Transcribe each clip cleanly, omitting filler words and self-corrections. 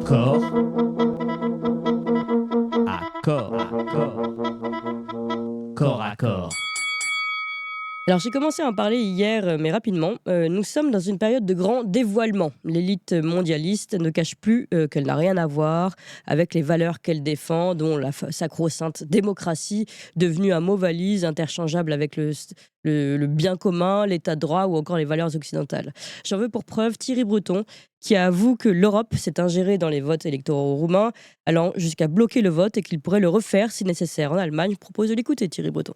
Corps à corps. Corps à corps. Alors j'ai commencé à en parler hier, mais rapidement. Nous sommes dans une période de grand dévoilement. L'élite mondialiste ne cache plus qu'elle n'a rien à voir avec les valeurs qu'elle défend, dont la sacro-sainte démocratie, devenue un mot valise interchangeable avec le bien commun, l'état de droit ou encore les valeurs occidentales. J'en veux pour preuve Thierry Breton, qui avoue que l'Europe s'est ingérée dans les votes électoraux roumains, allant jusqu'à bloquer le vote et qu'il pourrait le refaire si nécessaire en Allemagne. Je propose de l'écouter, Thierry Breton.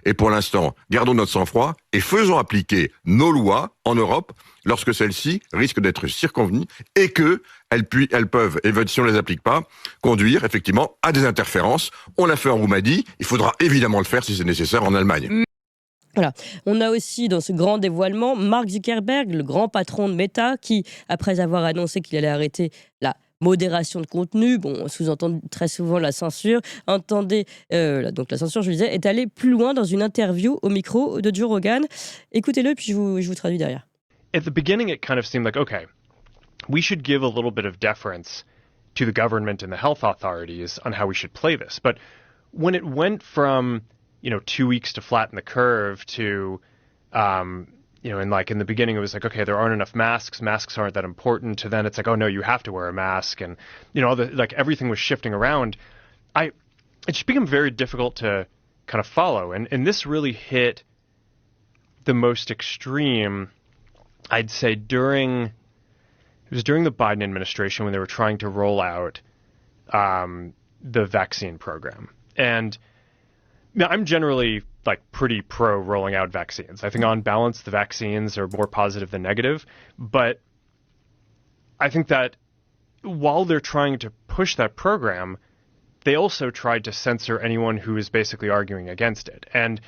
Et pour l'instant, gardons notre sang-froid et faisons appliquer nos lois en Europe lorsque celles-ci risquent d'être circonvenues et que elles peuvent, et si on ne les applique pas, conduire effectivement à des interférences. On l'a fait en Roumanie, il faudra évidemment le faire si c'est nécessaire en Allemagne. Voilà. On a aussi dans ce grand dévoilement Mark Zuckerberg, le grand patron de Meta, qui, après avoir annoncé qu'il allait arrêter la modération de contenu, bon, sous-entend très souvent la censure, donc la censure, je disais, est allé plus loin dans une interview au micro de Joe Rogan. Écoutez-le, puis je vous traduis derrière. At the beginning, it kind of seemed like, okay, we should give a little bit of deference to the government and the health authorities on how we should play this. But when it went from 2 weeks to flatten the curve to, in the beginning it was like, okay, there aren't enough masks aren't that important, to then it's like, oh no, you have to wear a mask, and everything was shifting around. It just became very difficult to kind of follow, and this really hit the most extreme, I'd say, during the Biden administration when they were trying to roll out the vaccine program. And now, I'm generally pretty pro rolling out vaccines. I think on balance, the vaccines are more positive than negative. But I think that while they're trying to push that program, they also tried to censor anyone who is basically arguing against it. And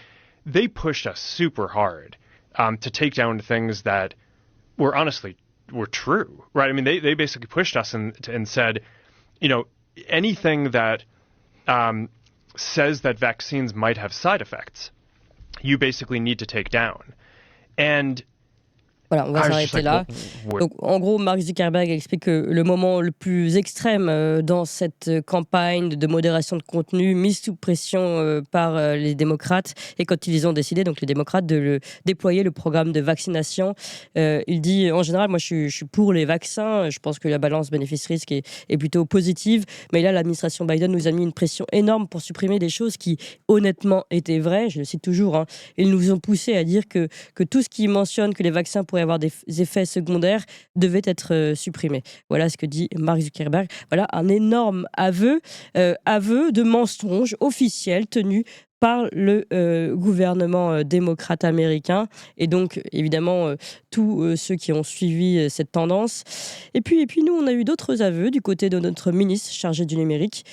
they pushed us super hard to take down things that were true, right? I mean, they basically pushed us and said, anything that says that vaccines might have side effects, you basically need to take down. And voilà, on va s'arrêter là. Donc, en gros, Mark Zuckerberg explique que le moment le plus extrême dans cette campagne de modération de contenu mise sous pression par les démocrates, et quand ils ont décidé, donc les démocrates, de déployer le programme de vaccination, il dit, en général, moi je suis pour les vaccins, je pense que la balance bénéfice-risque est plutôt positive, mais là l'administration Biden nous a mis une pression énorme pour supprimer des choses qui honnêtement étaient vraies, je le cite toujours, ils nous ont poussé à dire que tout ce qui mentionne que les vaccins pourraient avoir des effets secondaires devait être supprimé. Voilà ce que dit Mark Zuckerberg. Voilà un énorme aveu de mensonge officiel tenu par le gouvernement démocrate américain, et donc évidemment tous ceux qui ont suivi cette tendance. Et puis nous, on a eu d'autres aveux du côté de notre ministre chargé du numérique,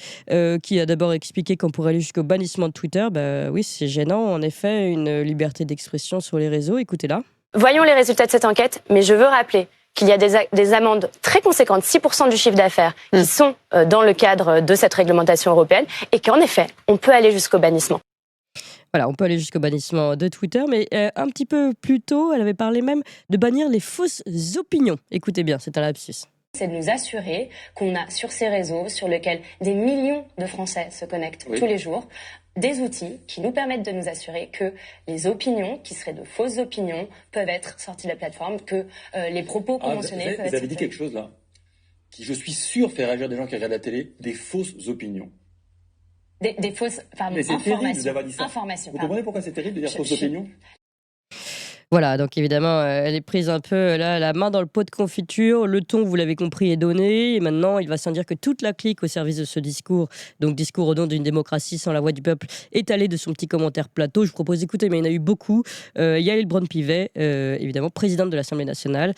qui a d'abord expliqué qu'on pourrait aller jusqu'au bannissement de Twitter. Oui, c'est gênant, en effet, une liberté d'expression sur les réseaux. Écoutez-la. Voyons les résultats de cette enquête, mais je veux rappeler qu'il y a des amendes très conséquentes, 6% du chiffre d'affaires, qui sont dans le cadre de cette réglementation européenne, et qu'en effet, on peut aller jusqu'au bannissement. Voilà, on peut aller jusqu'au bannissement de Twitter, mais un petit peu plus tôt, elle avait parlé même de bannir les fausses opinions. Écoutez bien, c'est un lapsus. C'est de nous assurer qu'on a sur ces réseaux, sur lesquels des millions de Français se connectent tous les jours, des outils qui nous permettent de nous assurer que les opinions, qui seraient de fausses opinions, peuvent être sorties de la plateforme, que les propos conventionnés peuvent être... Vous avez dit quelque chose là, qui je suis sûr fait réagir des gens qui regardent la télé, des fausses opinions. Des fausses informations. Vous comprenez pourquoi c'est terrible de dire fausses opinions ? Voilà, donc évidemment, elle est prise un peu là, la main dans le pot de confiture. Le ton, vous l'avez compris, est donné. Et maintenant, il va sans dire que toute la clique au service de ce discours, donc discours au nom d'une démocratie sans la voix du peuple, est allée de son petit commentaire plateau. Je vous propose d'écouter, mais il y en a eu beaucoup. Yael Braun-Pivet, évidemment, présidente de l'Assemblée nationale,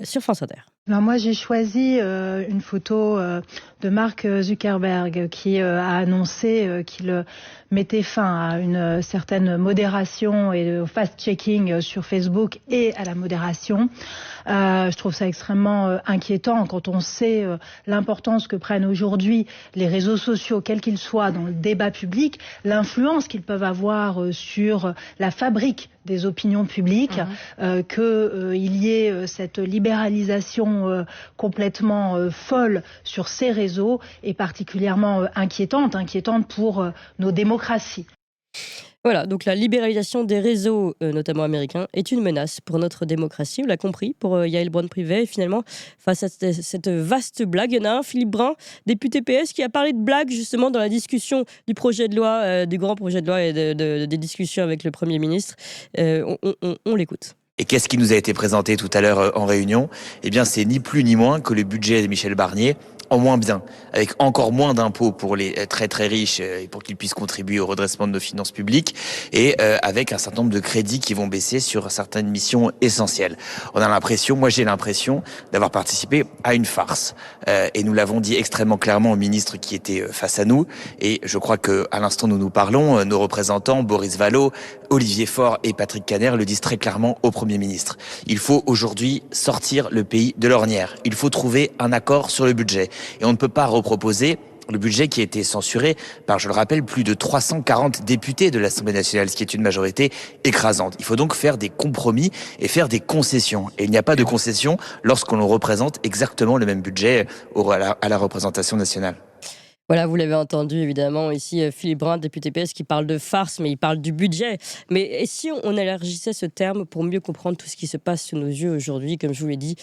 sur France Inter. Alors moi, j'ai choisi une photo de Mark Zuckerberg qui a annoncé qu'il mettait fin à une certaine modération et au fast-checking sur Facebook et à la modération. Je trouve ça extrêmement inquiétant quand on sait l'importance que prennent aujourd'hui les réseaux sociaux, quels qu'ils soient, dans le débat public, l'influence qu'ils peuvent avoir sur la fabrique des opinions publiques, qu'il y ait cette libéralisation communication complètement folle sur ces réseaux est particulièrement inquiétante pour nos démocraties. Voilà, donc la libéralisation des réseaux, notamment américains, est une menace pour notre démocratie. On l'a compris pour Yael Braun-Pivet. Et finalement, face à cette vaste blague, il y en a un, Philippe Brun, député PS, qui a parlé de blague justement dans la discussion du projet de loi, du grand projet de loi et des discussions avec le Premier ministre. On l'écoute. Et qu'est-ce qui nous a été présenté tout à l'heure en réunion ? Eh bien, c'est ni plus ni moins que le budget de Michel Barnier en moins bien, avec encore moins d'impôts pour les très très riches et pour qu'ils puissent contribuer au redressement de nos finances publiques, et avec un certain nombre de crédits qui vont baisser sur certaines missions essentielles. Moi j'ai l'impression d'avoir participé à une farce, et nous l'avons dit extrêmement clairement au ministre qui était face à nous, et je crois que à l'instant où nous parlons, nos représentants Boris Vallaud, Olivier Faure et Patrick Kanner le disent très clairement au Premier ministre. Il faut aujourd'hui sortir le pays de l'ornière. Il faut trouver un accord sur le budget. Et on ne peut pas reproposer le budget qui a été censuré par, je le rappelle, plus de 340 députés de l'Assemblée nationale, ce qui est une majorité écrasante. Il faut donc faire des compromis et faire des concessions. Et il n'y a pas de concession lorsqu'on représente exactement le même budget à la représentation nationale. Voilà, vous l'avez entendu évidemment ici, Philippe Brun, député PS, qui parle de farce, mais il parle du budget. Mais et si on élargissait ce terme pour mieux comprendre tout ce qui se passe sous nos yeux aujourd'hui, comme je vous l'ai dit,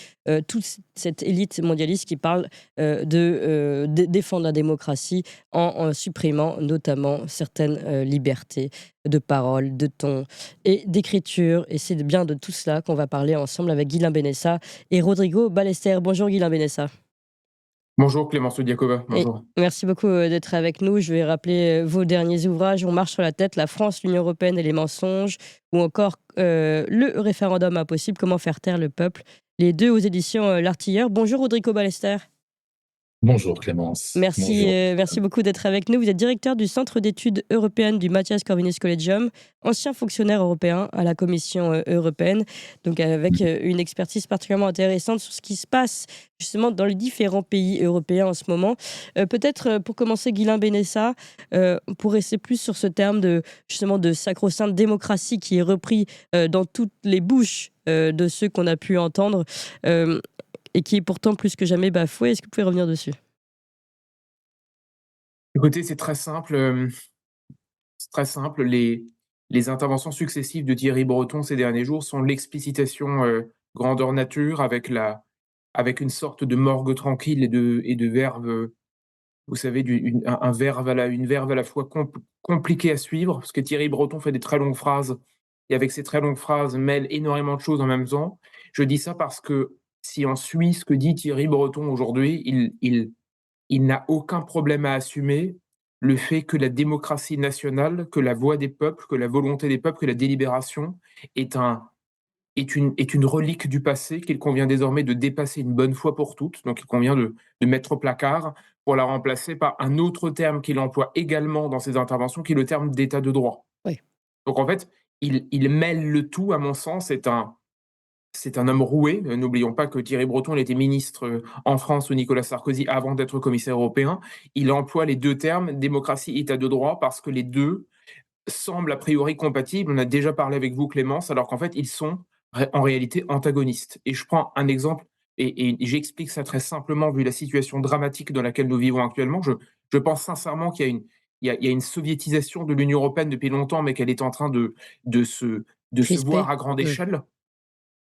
toute cette élite mondialiste qui parle de défendre la démocratie en supprimant notamment certaines libertés de parole, de ton et d'écriture. Et c'est bien de tout cela qu'on va parler ensemble avec Guilain Benessa et Rodrigo Ballester. Bonjour Guilain Benessa. Bonjour Clémence Diakova, bonjour. Merci beaucoup d'être avec nous. Je vais rappeler vos derniers ouvrages, On marche sur la tête, La France, l'Union européenne et les mensonges, ou encore le référendum impossible, comment faire taire le peuple. Les deux aux éditions L'Artilleur. Bonjour Rodrigo Ballester. Bonjour Clémence. Merci, merci beaucoup d'être avec nous. Vous êtes directeur du Centre d'études européennes du Matthias Corvinus Collegium, ancien fonctionnaire européen à la Commission européenne, donc avec une expertise particulièrement intéressante sur ce qui se passe justement dans les différents pays européens en ce moment. Peut-être pour commencer, Guilain Benessa, pour rester plus sur ce terme de sacro-sainte démocratie qui est repris dans toutes les bouches de ceux qu'on a pu entendre, et qui est pourtant plus que jamais bafoué. Est-ce que vous pouvez revenir dessus ? Écoutez, c'est très simple. Les interventions successives de Thierry Breton ces derniers jours sont l'explicitation grandeur nature avec une sorte de morgue tranquille et de verve, vous savez, une verve à la fois compliquée à suivre, parce que Thierry Breton fait des très longues phrases, et avec ces très longues phrases mêle énormément de choses en même temps. Je dis ça parce que si on suit ce que dit Thierry Breton aujourd'hui, il n'a aucun problème à assumer le fait que la démocratie nationale, que la voix des peuples, que la volonté des peuples, que la délibération est une relique du passé qu'il convient désormais de dépasser une bonne fois pour toutes. Donc il convient de mettre au placard pour la remplacer par un autre terme qu'il emploie également dans ses interventions, qui est le terme d'état de droit. Oui. Donc en fait, il mêle le tout, à mon sens. C'est un homme roué. N'oublions pas que Thierry Breton était ministre en France sous Nicolas Sarkozy avant d'être commissaire européen. Il emploie les deux termes, démocratie, état de droit, parce que les deux semblent a priori compatibles. On a déjà parlé avec vous, Clémence, alors qu'en fait, ils sont en réalité antagonistes. Et je prends un exemple, et j'explique ça très simplement, vu la situation dramatique dans laquelle nous vivons actuellement. Je pense sincèrement qu'il y a une soviétisation de l'Union européenne depuis longtemps, mais qu'elle est en train de se voir à grande échelle.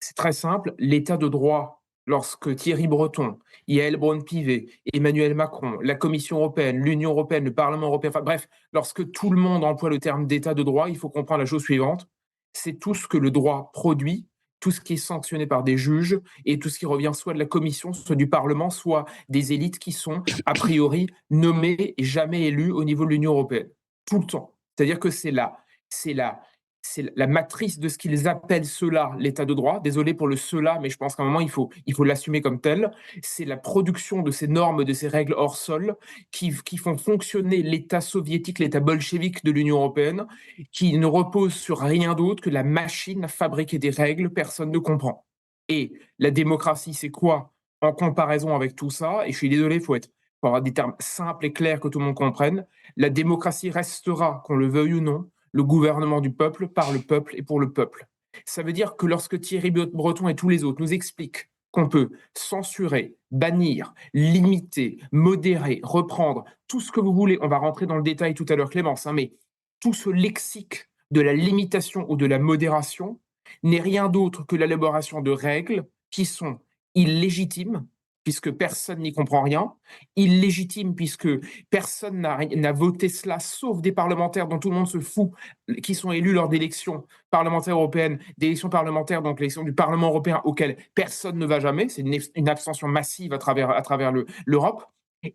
C'est très simple, l'état de droit, lorsque Thierry Breton, Yael Braun-Pivet, Emmanuel Macron, la Commission européenne, l'Union européenne, le Parlement européen, enfin bref, lorsque tout le monde emploie le terme d'état de droit, il faut comprendre la chose suivante, c'est tout ce que le droit produit, tout ce qui est sanctionné par des juges et tout ce qui revient soit de la Commission, soit du Parlement, soit des élites qui sont a priori nommées et jamais élues au niveau de l'Union européenne. Tout le temps. C'est-à-dire que c'est la matrice de ce qu'ils appellent cela, l'état de droit. Désolé pour le cela, mais je pense qu'à un moment, il faut l'assumer comme tel. C'est la production de ces normes, de ces règles hors sol qui font fonctionner l'état soviétique, l'état bolchevique de l'Union européenne, qui ne repose sur rien d'autre que la machine à fabriquer des règles, personne ne comprend. Et la démocratie, c'est quoi en comparaison avec tout ça? Et je suis désolé, il faut avoir des termes simples et clairs que tout le monde comprenne. La démocratie restera, qu'on le veuille ou non, le gouvernement du peuple, par le peuple et pour le peuple. Ça veut dire que lorsque Thierry Breton et tous les autres nous expliquent qu'on peut censurer, bannir, limiter, modérer, reprendre, tout ce que vous voulez. On va rentrer dans le détail tout à l'heure, Clémence, hein, mais tout ce lexique de la limitation ou de la modération n'est rien d'autre que l'élaboration de règles qui sont illégitimes, puisque personne n'y comprend rien, illégitimes puisque personne n'a voté cela, sauf des parlementaires dont tout le monde se fout, qui sont élus lors d'élections parlementaires européennes, d'élections parlementaires, donc l'élection du Parlement européen auquel personne ne va jamais, c'est une abstention massive à travers l'Europe.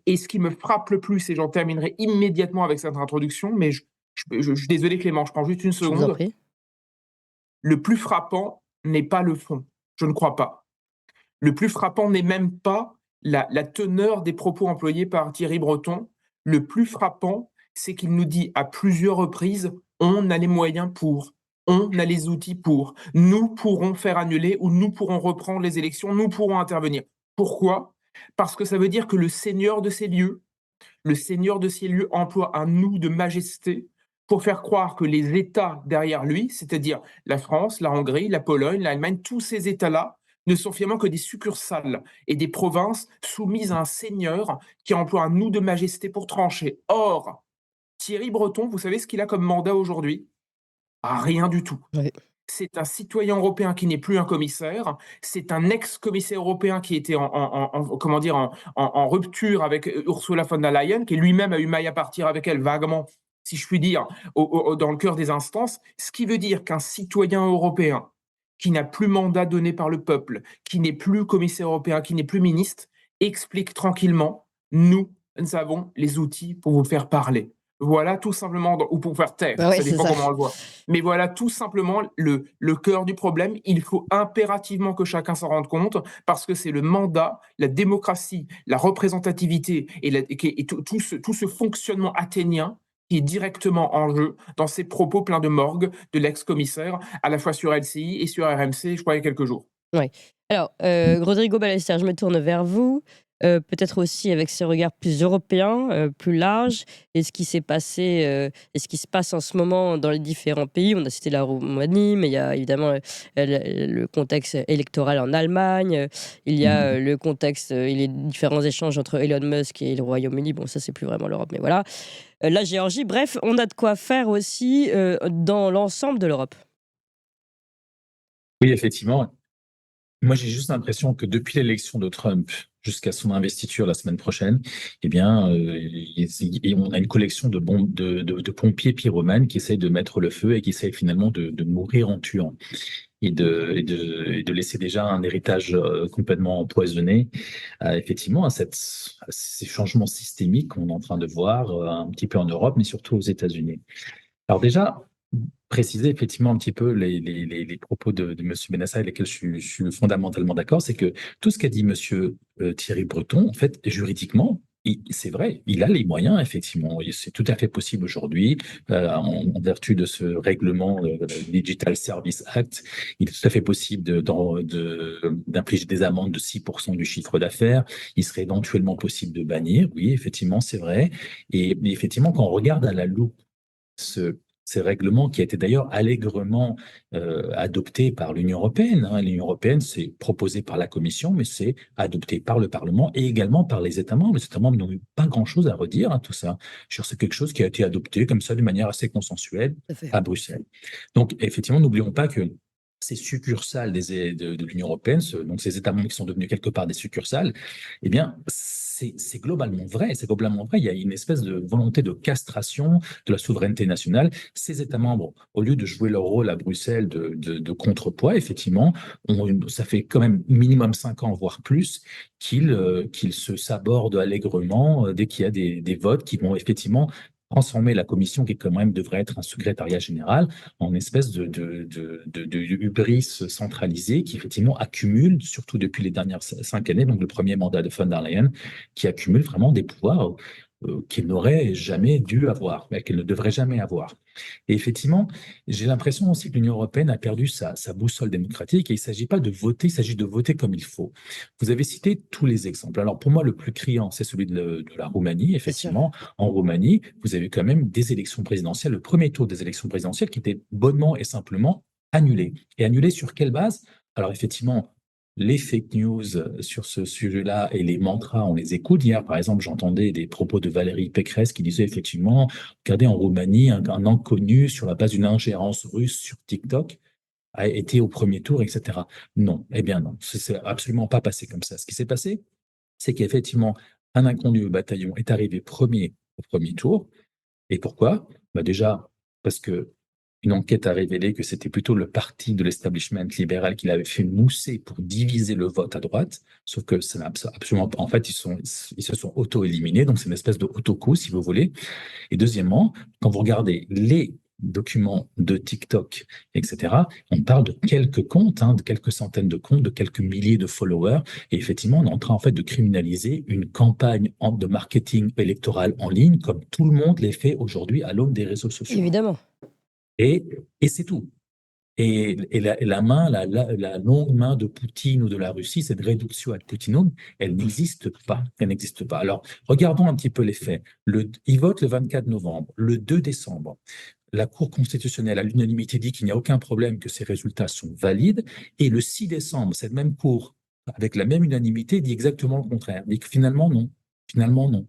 Et ce qui me frappe le plus, et j'en terminerai immédiatement avec cette introduction, mais je suis désolé Clément, je prends juste une Je vous en seconde. prie. Le plus frappant n'est pas le fond, je ne crois pas. Le plus frappant n'est même pas la teneur des propos employés par Thierry Breton. Le plus frappant, c'est qu'il nous dit à plusieurs reprises, on a les moyens pour, on a les outils pour, nous pourrons faire annuler ou nous pourrons reprendre les élections, nous pourrons intervenir. Pourquoi ? Parce que ça veut dire que le Seigneur de ces lieux emploie un nous de majesté pour faire croire que les États derrière lui, c'est-à-dire la France, la Hongrie, la Pologne, l'Allemagne, tous ces États-là, ne sont finalement que des succursales et des provinces soumises à un seigneur qui emploie un nous de majesté pour trancher. Or, Thierry Breton, vous savez ce qu'il a comme mandat aujourd'hui ? Rien du tout. Oui. C'est un citoyen européen qui n'est plus un commissaire, c'est un ex-commissaire européen qui était en rupture avec Ursula von der Leyen, qui lui-même a eu maille à partir avec elle vaguement, si je puis dire, dans le cœur des instances, ce qui veut dire qu'un citoyen européen qui n'a plus mandat donné par le peuple, qui n'est plus commissaire européen, qui n'est plus ministre, explique tranquillement, nous avons les outils pour vous faire parler. Voilà tout simplement, ou pour faire taire, Bah ouais, ça c'est dépend ça. comment on le voit. Mais voilà tout simplement le cœur du problème. Il faut impérativement que chacun s'en rende compte parce que c'est le mandat, la démocratie, la représentativité et tout ce fonctionnement athénien qui est directement en jeu dans ces propos pleins de morgue de l'ex-commissaire, à la fois sur LCI et sur RMC, je crois, il y a quelques jours. Ouais. Alors, Rodrigo Ballester, je me tourne vers vous. Peut-être aussi avec ce regard plus européen, plus large, et ce qui s'est passé, et ce qui se passe en ce moment dans les différents pays. On a cité la Roumanie, mais il y a évidemment le contexte électoral en Allemagne, il y a le contexte et les différents échanges entre Elon Musk et le Royaume-Uni. Bon, ça, c'est plus vraiment l'Europe, mais voilà. La Géorgie, bref, on a de quoi faire aussi dans l'ensemble de l'Europe. Oui, effectivement. Moi, j'ai juste l'impression que depuis l'élection de Trump jusqu'à son investiture la semaine prochaine, eh bien, on a une collection de pompiers pyromanes qui essayent de mettre le feu et qui essayent finalement de mourir en tuant et de laisser déjà un héritage complètement empoisonné, effectivement, à ces changements systémiques qu'on est en train de voir un petit peu en Europe, mais surtout aux États-Unis. Alors déjà, préciser effectivement un petit peu les propos de M. Benassa avec lesquels je suis fondamentalement d'accord, c'est que tout ce qu'a dit M. Thierry Breton, en fait, juridiquement, c'est vrai, il a les moyens, effectivement. C'est tout à fait possible aujourd'hui, en vertu de ce règlement Digital Service Act, il est tout à fait possible d'infliger des amendes de 6% du chiffre d'affaires. Il serait éventuellement possible de bannir, oui, effectivement, c'est vrai. Et effectivement, quand on regarde à la loupe ces règlements qui a été d'ailleurs allègrement adopté par l'Union européenne. L'Union européenne, c'est proposé par la Commission, mais c'est adopté par le Parlement et également par les États membres. Les États membres n'ont eu pas grand-chose à redire, tout ça. C'est quelque chose qui a été adopté comme ça de manière assez consensuelle à Bruxelles. Donc, effectivement, n'oublions pas que ces succursales de l'Union européenne, donc ces États membres qui sont devenus quelque part des succursales, eh bien, c'est globalement vrai. C'est globalement vrai. Il y a une espèce de volonté de castration de la souveraineté nationale. Ces États membres, au lieu de jouer leur rôle à Bruxelles de contrepoids, effectivement, ça fait quand même minimum 5 ans, voire plus, qu'ils se sabordent allègrement dès qu'il y a des votes qui vont effectivement transformer la commission, qui quand même devrait être un secrétariat général, en espèce de hubris centralisé qui effectivement accumule, surtout depuis les dernières 5 années, donc le premier mandat de von der Leyen, qui accumule vraiment des pouvoirs qu'elle n'aurait jamais dû avoir, mais qu'elle ne devrait jamais avoir. Et effectivement, j'ai l'impression aussi que l'Union européenne a perdu sa boussole démocratique et il ne s'agit pas de voter, il s'agit de voter comme il faut. Vous avez cité tous les exemples. Alors pour moi, le plus criant, c'est celui de la Roumanie. Effectivement, en Roumanie, vous avez quand même des élections présidentielles, le premier tour des élections présidentielles qui était bonnement et simplement annulé. Et annulé sur quelle base ? Alors effectivement, les fake news sur ce sujet-là et les mantras, on les écoute. Hier, par exemple, j'entendais des propos de Valérie Pécresse qui disait effectivement, regardez, en Roumanie, un inconnu sur la base d'une ingérence russe sur TikTok a été au premier tour, etc. Non, eh bien non, c'est absolument pas passé comme ça. Ce qui s'est passé, c'est qu'effectivement, un inconnu au bataillon est arrivé premier au premier tour. Et pourquoi? Déjà, parce que une enquête a révélé que c'était plutôt le parti de l'establishment libéral qui l'avait fait mousser pour diviser le vote à droite, sauf que ça n'a absolument pas. En fait, ils se sont auto-éliminés, donc c'est une espèce de autocoup, si vous voulez. Et deuxièmement, quand vous regardez les documents de TikTok, etc., on parle de quelques comptes, de quelques centaines de comptes, de quelques milliers de followers. Et effectivement, on est en train en fait de criminaliser une campagne de marketing électoral en ligne, comme tout le monde les fait aujourd'hui à l'aune des réseaux sociaux. Évidemment. Et c'est tout. Et la main, la longue main de Poutine ou de la Russie, cette réduction ad Putinum, elle n'existe pas. Elle n'existe pas. Alors, regardons un petit peu les faits. Ils votent le 24 novembre. Le 2 décembre, la Cour constitutionnelle, à l'unanimité, dit qu'il n'y a aucun problème, que ces résultats sont valides. Et le 6 décembre, cette même Cour, avec la même unanimité, dit exactement le contraire. Dit que finalement, non. Finalement, non.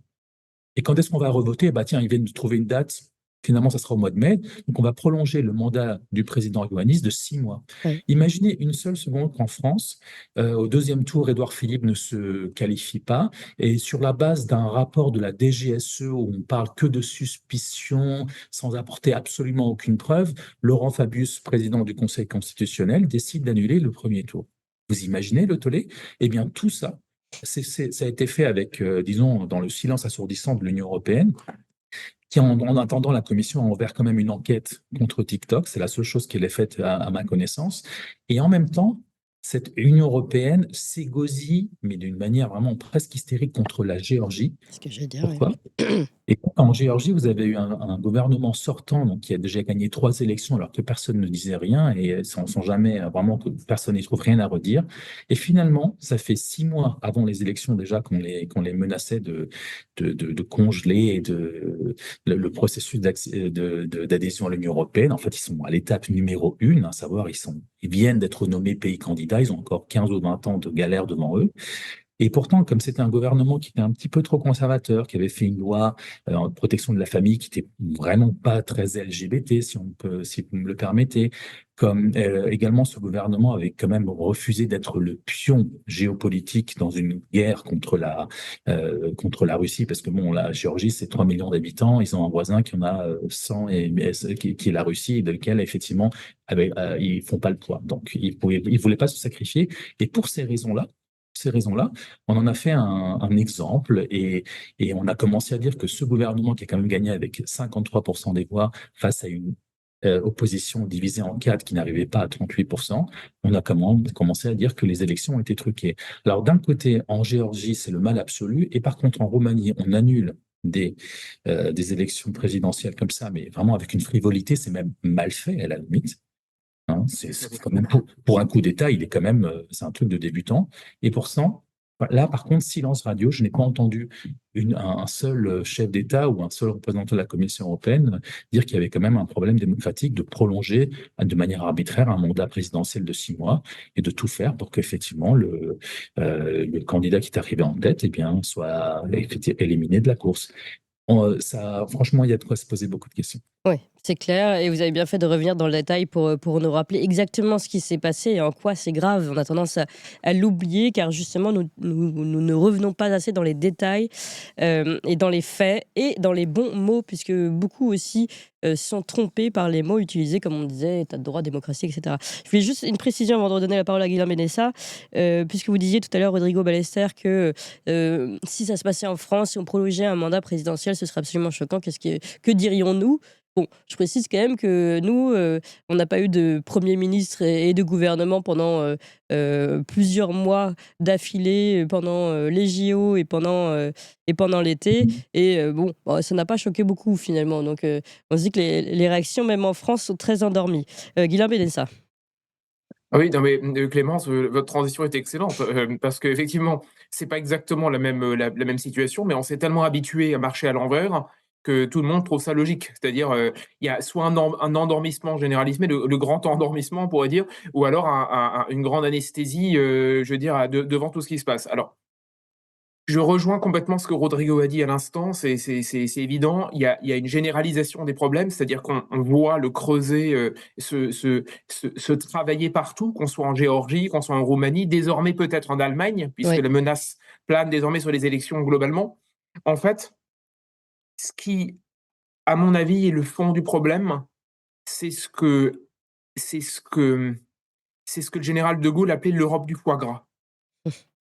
Et quand est-ce qu'on va revoter? Tiens, ils viennent de trouver une date. Finalement, ça sera au mois de mai. Donc, on va prolonger le mandat du président Iohannis de 6 mois. Oui. Imaginez une seule seconde qu'en France, au deuxième tour, Édouard Philippe ne se qualifie pas. Et sur la base d'un rapport de la DGSE où on parle que de suspicion, sans apporter absolument aucune preuve, Laurent Fabius, président du Conseil constitutionnel, décide d'annuler le premier tour. Vous imaginez le tollé? Eh bien, tout ça, ça a été fait avec, disons, dans le silence assourdissant de l'Union européenne, qui, en attendant, la Commission a ouvert quand même une enquête contre TikTok. C'est la seule chose qui est faite à ma connaissance. Et en même temps, cette Union européenne s'égosille, mais d'une manière vraiment presque hystérique, contre la Géorgie. C'est ce que j'ai dit. Pourquoi? Et en Géorgie, vous avez eu un gouvernement sortant donc, qui a déjà gagné 3 élections alors que personne ne disait rien et sans jamais vraiment que personne n'y trouve rien à redire. Et finalement, ça fait 6 mois avant les élections déjà qu'on les menaçait de congeler le processus d'adhésion à l'Union européenne. En fait, ils sont à l'étape numéro 1, à savoir ils viennent d'être nommés pays candidat, ils ont encore 15 ou 20 ans de galère devant eux. Et pourtant, comme c'était un gouvernement qui était un petit peu trop conservateur, qui avait fait une loi en protection de la famille qui était vraiment pas très LGBT, si vous me le permettez, comme également ce gouvernement avait quand même refusé d'être le pion géopolitique dans une guerre contre la Russie, parce que la Géorgie, c'est 3 millions d'habitants, ils ont un voisin qui en a 100, qui est la Russie, et de lequel, effectivement, ils font pas le poids. Donc, ils voulaient pas se sacrifier. Et pour ces raisons-là, on en a fait un exemple et on a commencé à dire que ce gouvernement qui a quand même gagné avec 53% des voix face à une opposition divisée en 4 qui n'arrivait pas à 38%, on a commencé à dire que les élections ont été truquées. Alors d'un côté, en Géorgie, c'est le mal absolu, et par contre en Roumanie, on annule des élections présidentielles comme ça, mais vraiment avec une frivolité, c'est même mal fait à la limite. C'est quand même pour un coup d'État, il est quand même, c'est un truc de débutant. Et pour ça, là, par contre, silence radio, je n'ai pas entendu un seul chef d'État ou un seul représentant de la Commission européenne dire qu'il y avait quand même un problème démocratique de prolonger de manière arbitraire un mandat présidentiel de 6 mois et de tout faire pour qu'effectivement le candidat qui est arrivé en tête, soit éliminé de la course. Franchement, il y a de quoi se poser beaucoup de questions. Oui, c'est clair. Et vous avez bien fait de revenir dans le détail pour nous rappeler exactement ce qui s'est passé et en quoi c'est grave. On a tendance à l'oublier car justement, nous ne revenons pas assez dans les détails et dans les faits et dans les bons mots, puisque beaucoup aussi sont trompés par les mots utilisés, comme on disait, état de droit, démocratie, etc. Je voulais juste une précision avant de redonner la parole à Guillaume Benessa, puisque vous disiez tout à l'heure, Rodrigo Ballester, que si ça se passait en France, si on prolongeait un mandat présidentiel, ce serait absolument choquant. Que dirions-nous ? Bon, je précise quand même que nous, on n'a pas eu de Premier ministre et de gouvernement pendant plusieurs mois d'affilée, pendant les JO et pendant l'été. Et ça n'a pas choqué beaucoup finalement. Donc, on se dit que les réactions, même en France, sont très endormies. Guillaume Benessa. Oui, non mais Clémence, votre transition est excellente parce qu'effectivement, c'est pas exactement la même situation, mais on s'est tellement habitué à marcher à l'envers que tout le monde trouve ça logique. C'est-à-dire, il y a soit un endormissement généralisé, le grand endormissement, on pourrait dire, ou alors une grande anesthésie, je veux dire, devant tout ce qui se passe. Alors, je rejoins complètement ce que Rodrigo a dit à l'instant, c'est évident. Il y a une généralisation des problèmes, c'est-à-dire qu'on voit le creuset se travailler partout, qu'on soit en Géorgie, qu'on soit en Roumanie, désormais peut-être en Allemagne, puisque la menace plane désormais sur les élections globalement. En fait, ce qui, à mon avis, est le fond du problème, c'est ce que le général de Gaulle appelait l'Europe du foie gras.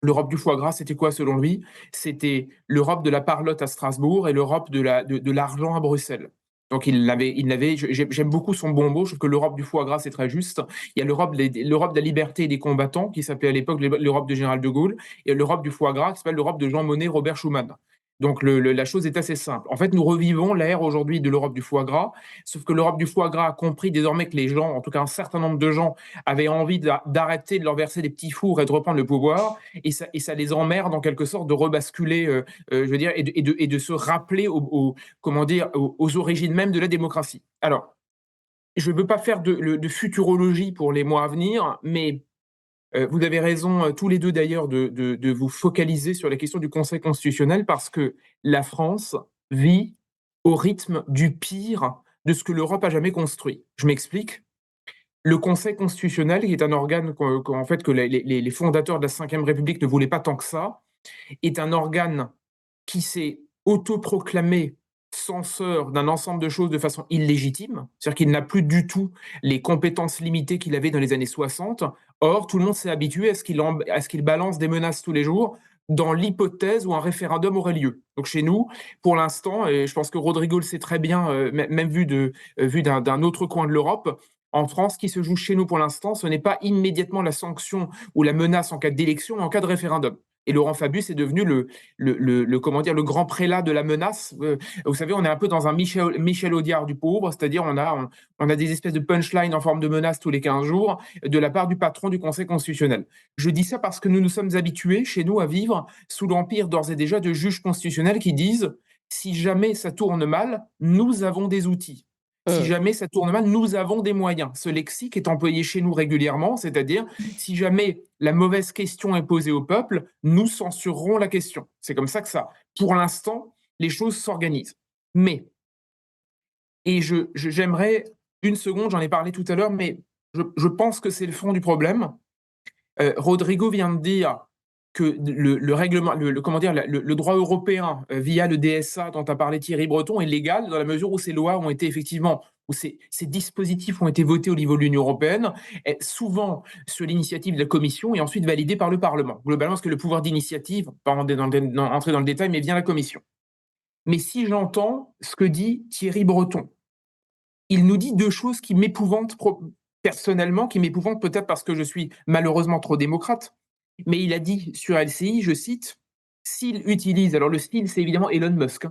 L'Europe du foie gras, c'était quoi selon lui? C'était l'Europe de la parlotte à Strasbourg et l'Europe de l'argent à Bruxelles. Donc j'aime beaucoup son bon mot, je trouve que l'Europe du foie gras, c'est très juste. Il y a l'Europe de la liberté et des combattants, qui s'appelait à l'époque l'Europe du général de Gaulle, et l'Europe du foie gras, qui s'appelle l'Europe de Jean Monnet, Robert Schuman. Donc la chose est assez simple. En fait, nous revivons l'ère aujourd'hui de l'Europe du foie gras, sauf que l'Europe du foie gras a compris désormais que les gens, en tout cas un certain nombre de gens, avaient envie d'arrêter de leur verser des petits fours et de reprendre le pouvoir, et ça les emmerde en quelque sorte de rebasculer, je veux dire, et de se rappeler aux origines même de la démocratie. Alors, je ne veux pas faire de futurologie pour les mois à venir, mais vous avez raison, tous les deux d'ailleurs, de vous focaliser sur la question du Conseil constitutionnel, parce que la France vit au rythme du pire de ce que l'Europe a jamais construit. Je m'explique. Le Conseil constitutionnel, qui est un organe en fait, que les fondateurs de la Ve République ne voulaient pas tant que ça, est un organe qui s'est autoproclamé censeur d'un ensemble de choses de façon illégitime, c'est-à-dire qu'il n'a plus du tout les compétences limitées qu'il avait dans les années 60. Or, tout le monde s'est habitué à ce qu'il balance des menaces tous les jours dans l'hypothèse où un référendum aurait lieu. Donc chez nous, pour l'instant, et je pense que Rodrigo le sait très bien, même vu d'un autre coin de l'Europe, en France, ce qui se joue chez nous pour l'instant, ce n'est pas immédiatement la sanction ou la menace en cas d'élection, mais en cas de référendum. Et Laurent Fabius est devenu le grand prélat de la menace. Vous savez, on est un peu dans un Michel Audiard du pauvre, c'est-à-dire on a des espèces de punchlines en forme de menaces tous les 15 jours de la part du patron du Conseil constitutionnel. Je dis ça parce que nous nous sommes habitués, chez nous, à vivre sous l'empire d'ores et déjà de juges constitutionnels qui disent « si jamais ça tourne mal, nous avons des outils ». Si jamais ça tourne mal, nous avons des moyens. Ce lexique est employé chez nous régulièrement, c'est-à-dire si jamais la mauvaise question est posée au peuple, nous censurerons la question. C'est comme ça que pour l'instant, les choses s'organisent. Mais, et j'aimerais une seconde, j'en ai parlé tout à l'heure, mais je pense que c'est le fond du problème. Rodrigo vient de dire que le droit européen via le DSA dont a parlé Thierry Breton est légal dans la mesure où ces lois ont été effectivement, où ces dispositifs ont été votés au niveau de l'Union européenne, souvent sur l'initiative de la Commission et ensuite validés par le Parlement. Globalement, parce que le pouvoir d'initiative, pas entrer dans le détail, mais vient la Commission. Mais si j'entends ce que dit Thierry Breton, il nous dit deux choses qui m'épouvantent personnellement, qui m'épouvantent peut-être parce que je suis malheureusement trop démocrate. Mais il a dit sur LCI, je cite, s'il utilise, alors le style c'est évidemment Elon Musk,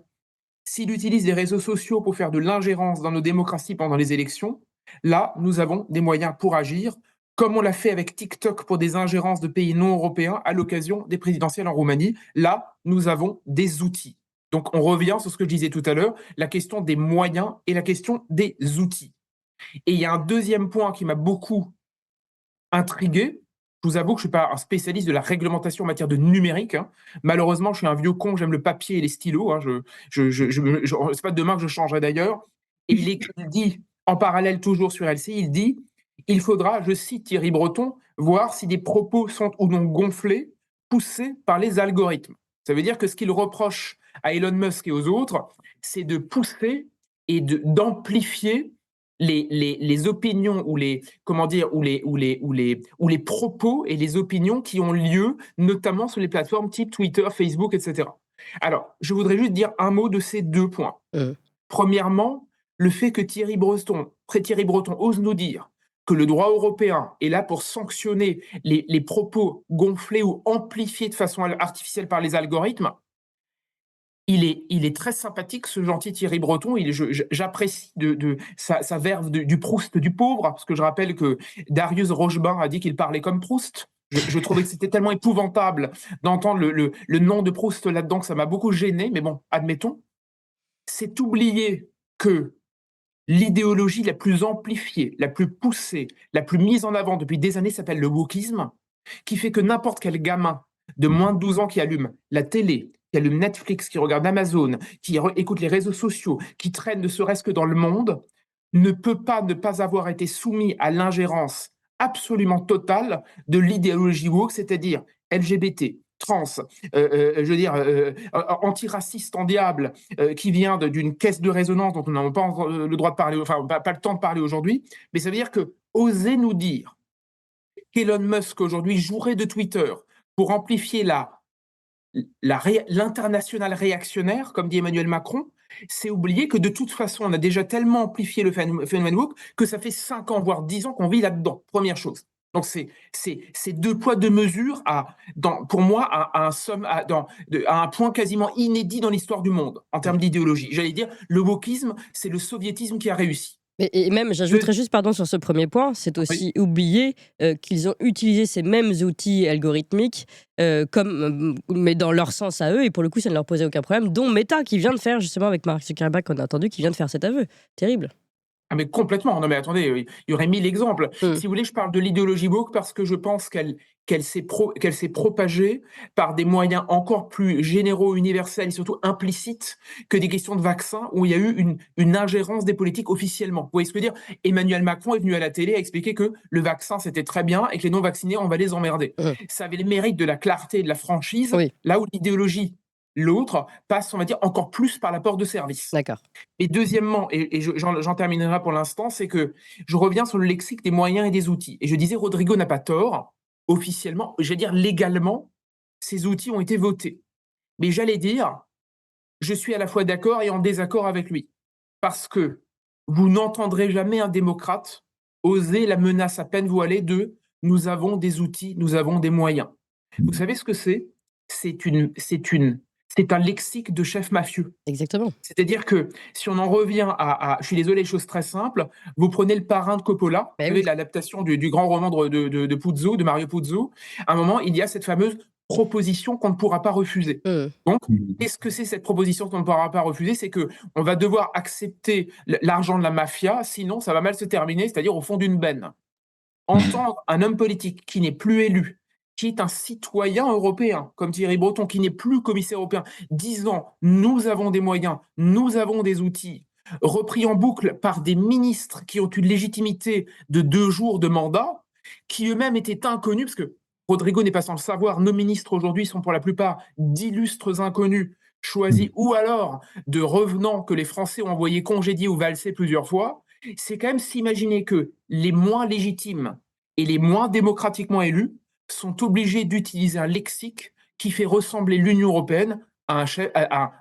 s'il utilise les réseaux sociaux pour faire de l'ingérence dans nos démocraties pendant les élections, là nous avons des moyens pour agir, comme on l'a fait avec TikTok pour des ingérences de pays non européens à l'occasion des présidentielles en Roumanie. Là, nous avons des outils. Donc on revient sur ce que je disais tout à l'heure, la question des moyens et la question des outils. Et il y a un deuxième point qui m'a beaucoup intrigué. Je vous avoue que je ne suis pas un spécialiste de la réglementation en matière de numérique. Malheureusement, je suis un vieux con, j'aime le papier et les stylos. C'est pas demain que je changerai d'ailleurs. Et il dit, en parallèle toujours sur LCI, il dit « Il faudra, je cite Thierry Breton, voir si des propos sont ou non gonflés, poussés par les algorithmes. » Ça veut dire que ce qu'il reproche à Elon Musk et aux autres, c'est de pousser et d'amplifier les opinions ou les propos et les opinions qui ont lieu, notamment sur les plateformes type Twitter, Facebook, etc. Alors, je voudrais juste dire un mot de ces deux points. Premièrement, le fait que Thierry Breton ose nous dire que le droit européen est là pour sanctionner les propos gonflés ou amplifiés de façon artificielle par les algorithmes. Il est très sympathique, ce gentil Thierry Breton. J'apprécie sa verve du Proust du pauvre, parce que je rappelle que Darius Rochebin a dit qu'il parlait comme Proust. Je trouvais que c'était tellement épouvantable d'entendre le nom de Proust là-dedans que ça m'a beaucoup gêné, mais bon, admettons. c'est oublier que l'idéologie la plus amplifiée, la plus poussée, la plus mise en avant depuis des années s'appelle le wokisme, qui fait que n'importe quel gamin de moins de 12 ans qui allume la télé, qui allume Netflix, qui regarde Amazon, qui écoute les réseaux sociaux, qui traîne ne serait-ce que dans le monde, ne peut pas ne pas avoir été soumis à l'ingérence absolument totale de l'idéologie woke, c'est-à-dire LGBT, trans, je veux dire, antiraciste en diable, qui vient d'une caisse de résonance dont on n'a pas le droit de parler, enfin pas le temps de parler aujourd'hui, mais ça veut dire que oser nous dire qu'Elon Musk aujourd'hui jouerait de Twitter pour amplifier l'international réactionnaire, comme dit Emmanuel Macron, c'est oublier que de toute façon, on a déjà tellement amplifié le phénomène woke que ça fait 5 ans, voire 10 ans qu'on vit là-dedans, première chose. Donc c'est deux poids, deux mesures, pour moi, à un point quasiment inédit dans l'histoire du monde, en termes d'idéologie. J'allais dire, le wokisme, c'est le soviétisme qui a réussi. Et même, j'ajouterais juste, pardon, sur ce premier point, c'est aussi oublier qu'ils ont utilisé ces mêmes outils algorithmiques, mais dans leur sens à eux, et pour le coup, ça ne leur posait aucun problème, dont Meta, qui vient de faire, justement, avec Mark Zuckerberg, qu'on a entendu, qui vient de faire cet aveu. Terrible. Ah mais complètement, non mais attendez, il y aurait 1000 exemples. Si vous voulez, je parle de l'idéologie woke parce que je pense qu'elle s'est propagée par des moyens encore plus généraux, universels et surtout implicites que des questions de vaccins où il y a eu une ingérence des politiques officiellement. Vous voyez ce que je veux dire? Emmanuel Macron est venu à la télé à expliquer que le vaccin c'était très bien et que les non-vaccinés, on va les emmerder. Ça avait le mérite de la clarté et de la franchise, là où l'idéologie, l'autre, passe, on va dire, encore plus par l'apport de services. D'accord. Et deuxièmement, et j'en terminerai pour l'instant, c'est que je reviens sur le lexique des moyens et des outils. Et je disais, Rodrigo n'a pas tort, officiellement, j'allais dire légalement, ces outils ont été votés. Mais j'allais dire, je suis à la fois d'accord et en désaccord avec lui. Parce que vous n'entendrez jamais un démocrate oser la menace à peine voilée de « nous avons des outils, nous avons des moyens ». Vous savez ce que c'est? C'est un lexique de chef mafieux. Exactement. C'est-à-dire que si on en revient je suis désolé, chose très simple, vous prenez Le Parrain de Coppola, vous savez, l'adaptation du grand roman de Puzo, de Mario Puzo, à un moment, il y a cette fameuse proposition qu'on ne pourra pas refuser. Donc, qu'est-ce que c'est cette proposition qu'on ne pourra pas refuser? C'est qu'on va devoir accepter l'argent de la mafia, sinon ça va mal se terminer, c'est-à-dire au fond d'une benne. Entendre un homme politique qui n'est plus élu, qui est un citoyen européen, comme Thierry Breton, qui n'est plus commissaire européen, disant « nous avons des moyens, nous avons des outils », repris en boucle par des ministres qui ont une légitimité de 2 jours de mandat, qui eux-mêmes étaient inconnus, parce que Rodrigo n'est pas sans le savoir, nos ministres aujourd'hui sont pour la plupart d'illustres inconnus, choisis ou alors de revenants que les Français ont envoyés congédier ou valser plusieurs fois. C'est quand même s'imaginer que les moins légitimes et les moins démocratiquement élus sont obligés d'utiliser un lexique qui fait ressembler l'Union européenne à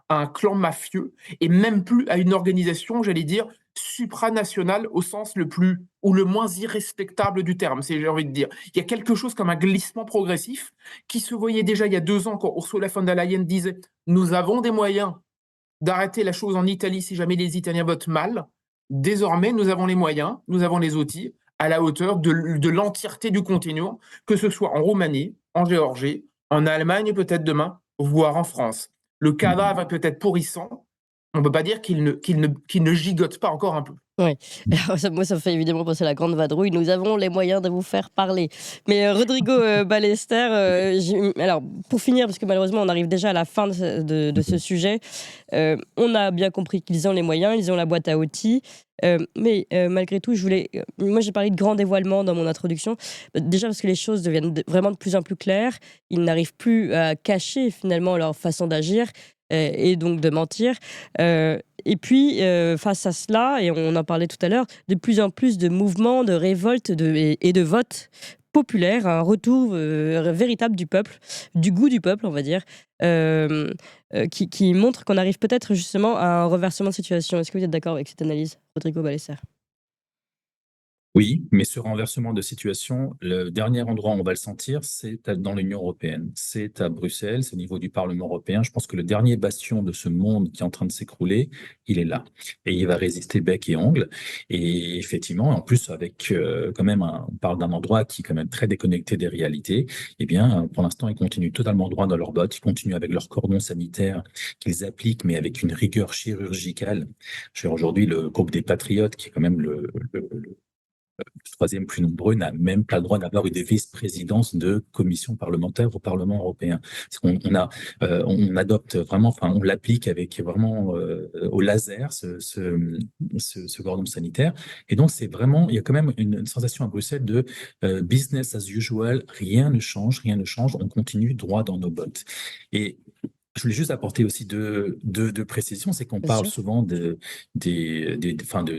un clan mafieux et même plus à une organisation, j'allais dire, supranationale au sens le moins irrespectable du terme, j'ai envie de dire. Il y a quelque chose comme un glissement progressif qui se voyait déjà il y a 2 ans quand Ursula von der Leyen disait « nous avons des moyens d'arrêter la chose en Italie si jamais les Italiens votent mal ». Désormais, nous avons les moyens, nous avons les outils à la hauteur de l'entièreté du continuum, que ce soit en Roumanie, en Géorgie, en Allemagne peut-être demain, voire en France. Le cadavre est peut-être pourrissant, on ne peut pas dire qu'il ne gigote pas encore un peu. Oui, moi ça me fait évidemment penser à la grande vadrouille. Nous avons les moyens de vous faire parler. Mais Rodrigo Ballester, alors pour finir, parce que malheureusement on arrive déjà à la fin de ce sujet, on a bien compris qu'ils ont les moyens, ils ont la boîte à outils. Mais malgré tout, moi j'ai parlé de grand dévoilement dans mon introduction, déjà parce que les choses deviennent vraiment de plus en plus claires. Ils n'arrivent plus à cacher finalement leur façon d'agir et donc de mentir. Et puis, face à cela, et on en parlait tout à l'heure, de plus en plus de mouvements, de révoltes et de votes populaires, un retour véritable du peuple, du goût du peuple, on va dire, qui montre qu'on arrive peut-être justement à un reversement de situation. Est-ce que vous êtes d'accord avec cette analyse, Rodrigo Ballester ? Oui, mais ce renversement de situation, le dernier endroit où on va le sentir, c'est dans l'Union européenne. C'est à Bruxelles, c'est au niveau du Parlement européen. Je pense que le dernier bastion de ce monde qui est en train de s'écrouler, il est là. Et il va résister bec et ongle. Et effectivement, en plus, avec quand même, on parle d'un endroit qui est quand même très déconnecté des réalités, eh bien, pour l'instant, ils continuent totalement droit dans leurs bottes. Ils continuent avec leurs cordons sanitaires qu'ils appliquent, mais avec une rigueur chirurgicale. Aujourd'hui, le groupe des Patriotes, qui est quand même le troisième plus nombreux, n'a même pas le droit d'avoir une vice-présidence de commission parlementaire au Parlement européen. On adopte vraiment, enfin, on l'applique avec vraiment au laser ce cordon sanitaire. Et donc, c'est vraiment, il y a quand même une sensation à Bruxelles de business as usual, rien ne change, on continue droit dans nos bottes. Et je voulais juste apporter aussi deux précisions, c'est qu'on Bien parle sûr. souvent de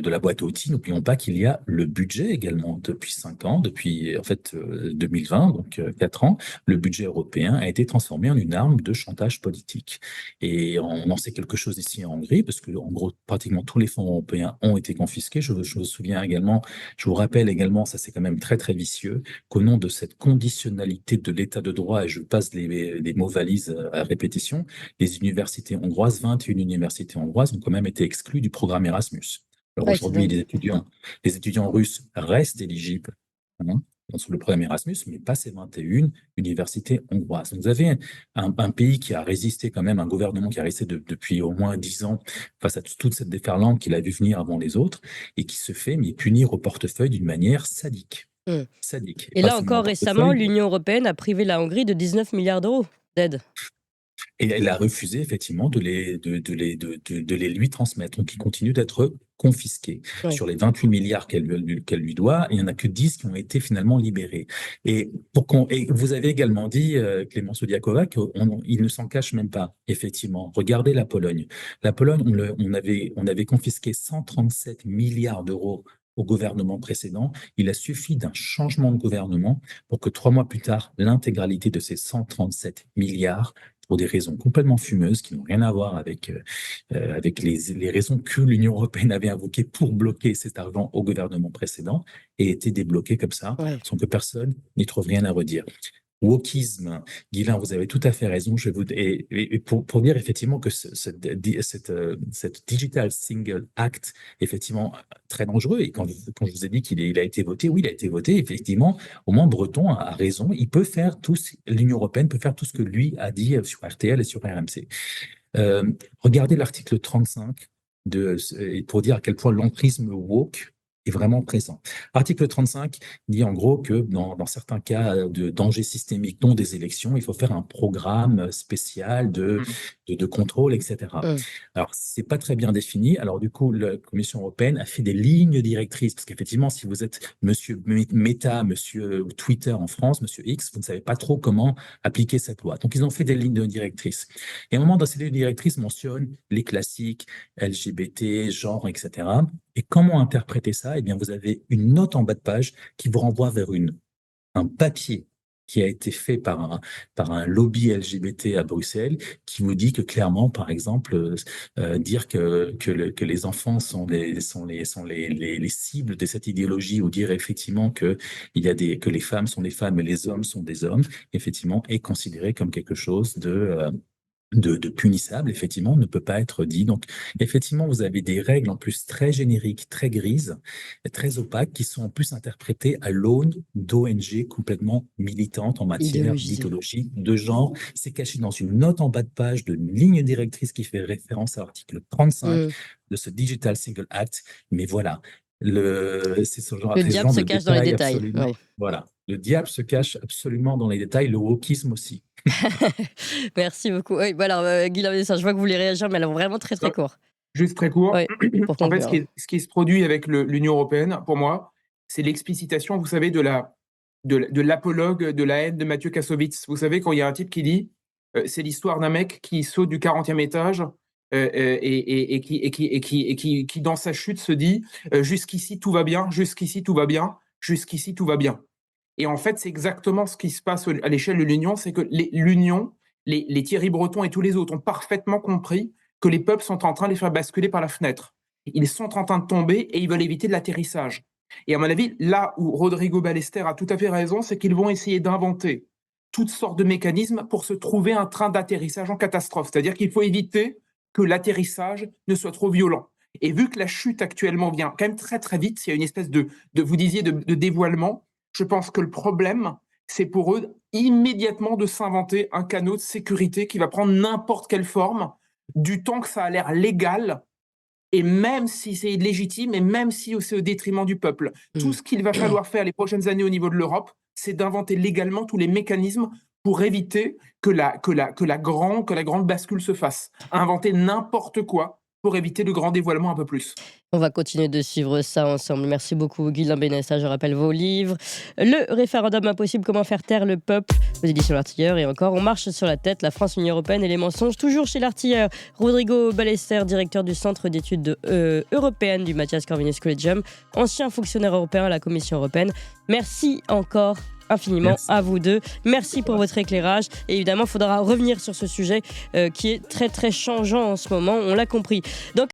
la boîte à outils. N'oublions pas qu'il y a le budget également depuis 5 ans, depuis en fait 2020, donc 4 ans, le budget européen a été transformé en une arme de chantage politique. Et on en sait quelque chose ici en Hongrie, parce que en gros, pratiquement tous les fonds européens ont été confisqués. Je me souviens également, je vous rappelle également, ça c'est quand même très très vicieux, qu'au nom de cette conditionnalité de l'état de droit, et je passe les mots valises à répétition, les universités hongroises, 21 universités hongroises ont quand même été exclues du programme Erasmus. Alors Ouais, c'est aujourd'hui, dingue. les étudiants russes restent éligibles hein, sur le programme Erasmus, mais pas ces 21 universités hongroises. Donc vous avez un pays qui a résisté quand même, un gouvernement qui a résisté depuis au moins 10 ans face à toute cette déferlante qu'il a vu venir avant les autres et qui se fait punir au portefeuille d'une manière sadique. Mm. Sadique. Et Pas là seulement au encore récemment, portefeuille, l'Union européenne a privé la Hongrie de 19 milliards d'euros d'aide. et elle a refusé effectivement de les lui transmettre. Donc, il continue d'être confisqué. Ouais. Sur les 28 milliards qu'elle lui doit, il n'y en a que 10 qui ont été finalement libérés. Et vous avez également dit, Clémence Odiakova, qu'il ne s'en cache même pas. Effectivement, regardez la Pologne. La Pologne, on avait confisqué 137 milliards d'euros au gouvernement précédent. Il a suffi d'un changement de gouvernement pour que 3 mois plus tard, l'intégralité de ces 137 milliards pour des raisons complètement fumeuses qui n'ont rien à voir avec les raisons que l'Union européenne avait invoquées pour bloquer cet argent au gouvernement précédent et été débloqué comme ça, Ouais. sans que personne n'y trouve rien à redire. Wokisme, Guylain, vous avez tout à fait raison. Et pour dire effectivement que cette Digital Single Act, effectivement, très dangereux. Et quand je vous ai dit qu'il a été voté, oui, il a été voté, effectivement, au moins Breton a raison. L'Union européenne peut faire tout ce que lui a dit sur RTL et sur RMC. Regardez l'article 35 pour dire à quel point l'entrisme woke est vraiment présent. Article 35 dit en gros que dans certains cas de danger systémique, dont des élections, il faut faire un programme spécial de contrôle, etc. Alors, c'est pas très bien défini. Alors, du coup, la Commission européenne a fait des lignes directrices, parce qu'effectivement, si vous êtes monsieur Meta, monsieur Twitter en France, monsieur X, vous ne savez pas trop comment appliquer cette loi. Donc, ils ont fait des lignes directrices. Et à un moment, dans ces lignes directrices, mentionnent les classiques, LGBT, genre, etc. Et comment interpréter ça? Eh bien, vous avez une note en bas de page qui vous renvoie vers un papier qui a été fait par un lobby LGBT à Bruxelles, qui vous dit que clairement, par exemple, dire que les enfants sont les cibles de cette idéologie, ou dire effectivement que les femmes sont des femmes et les hommes sont des hommes, effectivement, est considéré comme quelque chose de punissable, effectivement, ne peut pas être dit. Donc, effectivement, vous avez des règles en plus très génériques, très grises, très opaques, qui sont en plus interprétées à l'aune d'ONG complètement militantes en matière d'idéologie, de genre. C'est caché dans une note en bas de page d'une ligne directrice qui fait référence à l'article 35 de ce Digital Single Act. Mais voilà, c'est ce genre, le diable se cache dans les détails. Ouais. Voilà, le diable se cache absolument dans les détails, le wokisme aussi. Merci beaucoup. Oui, alors, Guillaume, je vois que vous voulez réagir, mais alors vraiment très très court. Juste très court. Ouais, pour en fait, conclure. ce qui se produit avec l'Union européenne, pour moi, c'est l'explicitation, vous savez, de l'apologue de la haine de Mathieu Kassovitz. Vous savez, quand il y a un type qui dit c'est l'histoire d'un mec qui saute du 40e étage et qui, dans sa chute, se dit jusqu'ici tout va bien, jusqu'ici tout va bien, jusqu'ici tout va bien. Et en fait, c'est exactement ce qui se passe à l'échelle de l'Union, c'est que l'Union, les Thierry Breton et tous les autres ont parfaitement compris que les peuples sont en train de les faire basculer par la fenêtre. Ils sont en train de tomber et ils veulent éviter de l'atterrissage. Et à mon avis, là où Rodrigo Ballester a tout à fait raison, c'est qu'ils vont essayer d'inventer toutes sortes de mécanismes pour se trouver un train d'atterrissage en catastrophe. C'est-à-dire qu'il faut éviter que l'atterrissage ne soit trop violent. Et vu que la chute actuellement vient quand même très très vite, il y a une espèce vous disiez, de dévoilement, je pense que le problème, c'est pour eux immédiatement de s'inventer un canot de sécurité qui va prendre n'importe quelle forme, du temps que ça a l'air légal, et même si c'est illégitime, et même si c'est au détriment du peuple. Tout ce qu'il va falloir faire les prochaines années au niveau de l'Europe, c'est d'inventer légalement tous les mécanismes pour éviter que la grande bascule se fasse. Inventer n'importe quoi pour éviter le grand dévoilement un peu plus. On va continuer de suivre ça ensemble. Merci beaucoup, Guilain Benessa. Je rappelle vos livres. Le référendum impossible, comment faire taire le peuple, aux éditions L'Artilleur. Et encore, on marche sur la tête, la France, l'Union européenne et les mensonges. Toujours chez L'Artilleur. Rodrigo Ballester, directeur du Centre d'études européennes du Matthias Corvinus Collegium, ancien fonctionnaire européen à la Commission européenne. Merci encore infiniment à vous deux. Merci pour votre éclairage. Et évidemment, il faudra revenir sur ce sujet qui est très, très changeant en ce moment. On l'a compris. Donc,